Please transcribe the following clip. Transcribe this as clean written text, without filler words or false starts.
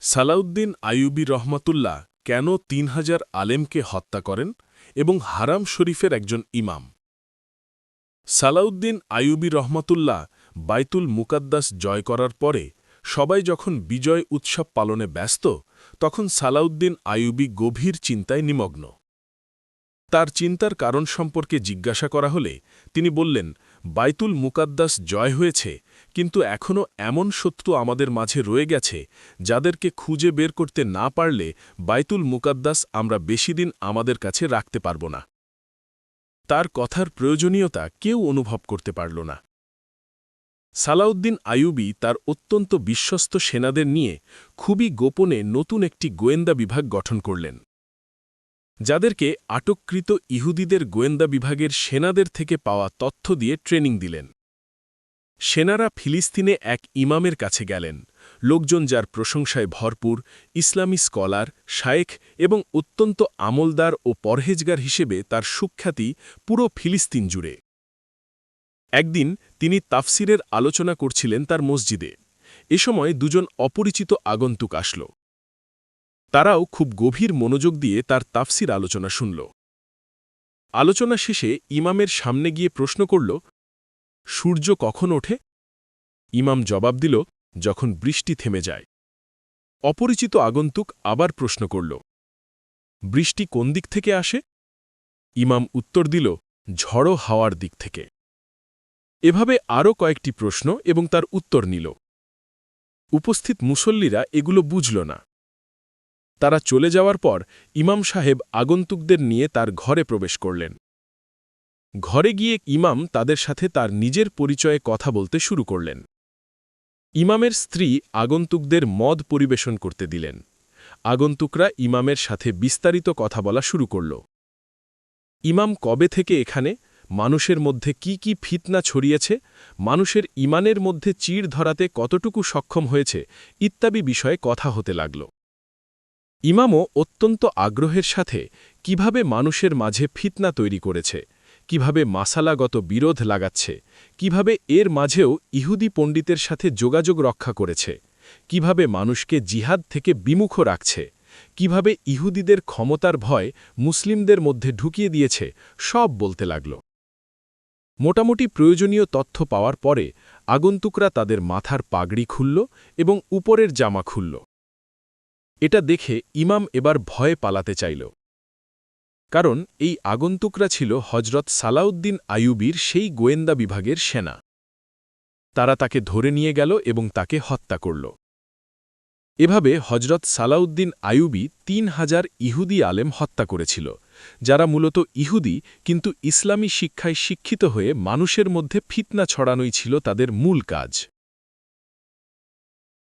সালাউদ্দিন আইয়ুবী রহমাতুল্লাহ কেন ৩,০০০ আলেমকে হত্যা করেন এবং হারাম শরীফের একজন ইমাম? সালাউদ্দিন আইয়ুবী রহমাতুল্লাহ বাইতুল মুকাদ্দাস জয় করার পরে সবাই যখন বিজয় উৎসব পালনে ব্যস্ত, তখন সালাউদ্দিন আইয়ুবী গভীর চিন্তায় নিমগ্ন। তার চিন্তার কারণ সম্পর্কে জিজ্ঞাসা করা হলে তিনি বললেন, বাইতুল মুকাদ্দাস জয় হয়েছে, কিন্তু এখনও এমন শত্রু আমাদের মাঝে রয়ে গেছে যাদেরকে খুঁজে বের করতে না পারলে বাইতুল মুকাদ্দাস আমরা বেশিদিন আমাদের কাছে রাখতে পারব না। তার কথার প্রয়োজনীয়তা কেউ অনুভব করতে পারল না। সালাউদ্দিন আইয়ুবী তার অত্যন্ত বিশ্বস্ত সেনাদের নিয়ে খুবই গোপনে নতুন একটি গোয়েন্দা বিভাগ গঠন করলেন, যাদেরকে আটককৃত ইহুদিদের গোয়েন্দা বিভাগের সেনাদের থেকে পাওয়া তথ্য দিয়ে ট্রেনিং দিলেন। সেনারা ফিলিস্তিনে এক ইমামের কাছে গেলেন, লোকজন যার প্রশংসায় ভরপুর, ইসলামী স্কলার, শায়েখ এবং অত্যন্ত আমলদার ও পরহেজগার হিসেবে তার সুখ্যাতি পুরো ফিলিস্তিন জুড়ে। একদিন তিনি তাফসিরের আলোচনা করছিলেন তার মসজিদে। এ সময় দুজন অপরিচিত আগন্তুক আসল। তারাও খুব গভীর মনোযোগ দিয়ে তার তাফসির আলোচনা শুনল। আলোচনা শেষে ইমামের সামনে গিয়ে প্রশ্ন করল, সূর্য কখন ওঠে? ইমাম জবাব দিল, যখন বৃষ্টি থেমে যায়। অপরিচিত আগন্তুক আবার প্রশ্ন করল, বৃষ্টি কোন দিক থেকে আসে? ইমাম উত্তর দিল, ঝড়ো হাওয়ার দিক থেকে। এভাবে আরও কয়েকটি প্রশ্ন এবং তার উত্তর নিল। উপস্থিত মুসল্লিরা এগুলো বুঝল না। তারা চলে যাওয়ার পর ইমাম সাহেব আগন্তুকদের নিয়ে তার ঘরে প্রবেশ করলেন। ঘরে গিয়ে ইমাম তাদের সাথে তার নিজের পরিচয়ে কথা বলতে শুরু করলেন। ইমামের স্ত্রী আগন্তুকদের মদ পরিবেশন করতে দিলেন। আগন্তুকরা ইমামের সাথে বিস্তারিত কথা বলা শুরু করল। ইমাম কবে থেকে এখানে, মানুষের মধ্যে কি কি ফিতনা ছড়িয়েছে, মানুষের ইমানের মধ্যে চিড় ধরাতে কতটুকু সক্ষম হয়েছে ইত্যাদি বিষয়ে কথা হতে লাগল। ইমামও অত্যন্ত আগ্রহের সাথে কিভাবে মানুষের মাঝে ফিতনা তৈরি করেছে, কিভাবে মাসালাগত বিরোধ লাগাচ্ছে, কিভাবে এর মাঝেও ইহুদি পণ্ডিতের সাথে যোগাযোগ রক্ষা করেছে, কিভাবে মানুষকে জিহাদ থেকে বিমুখ রাখছে, কিভাবে ইহুদিদের ক্ষমতার ভয় মুসলিমদের মধ্যে ঢুকিয়ে দিয়েছে, সব বলতে লাগল। মোটামুটি প্রয়োজনীয় তথ্য পাওয়ার পরে আগন্তুকরা তাদের মাথার পাগড়ি খুলল এবং উপরের জামা খুলল। এটা দেখে ইমাম এবার ভয়ে পালাতে চাইল, কারণ এই আগন্তুকরা ছিল হজরত সালাউদ্দিন আইয়ুবীর সেই গোয়েন্দা বিভাগের সেনা। তারা তাকে ধরে নিয়ে গেল এবং তাকে হত্যা করল। এভাবে হজরত সালাউদ্দিন আইয়ুবী ৩,০০০ ইহুদি আলেম হত্যা করেছিল, যারা মূলত ইহুদি কিন্তু ইসলামী শিক্ষায় শিক্ষিত হয়ে মানুষের মধ্যে ফিতনা ছড়ানোই ছিল তাদের মূল কাজ।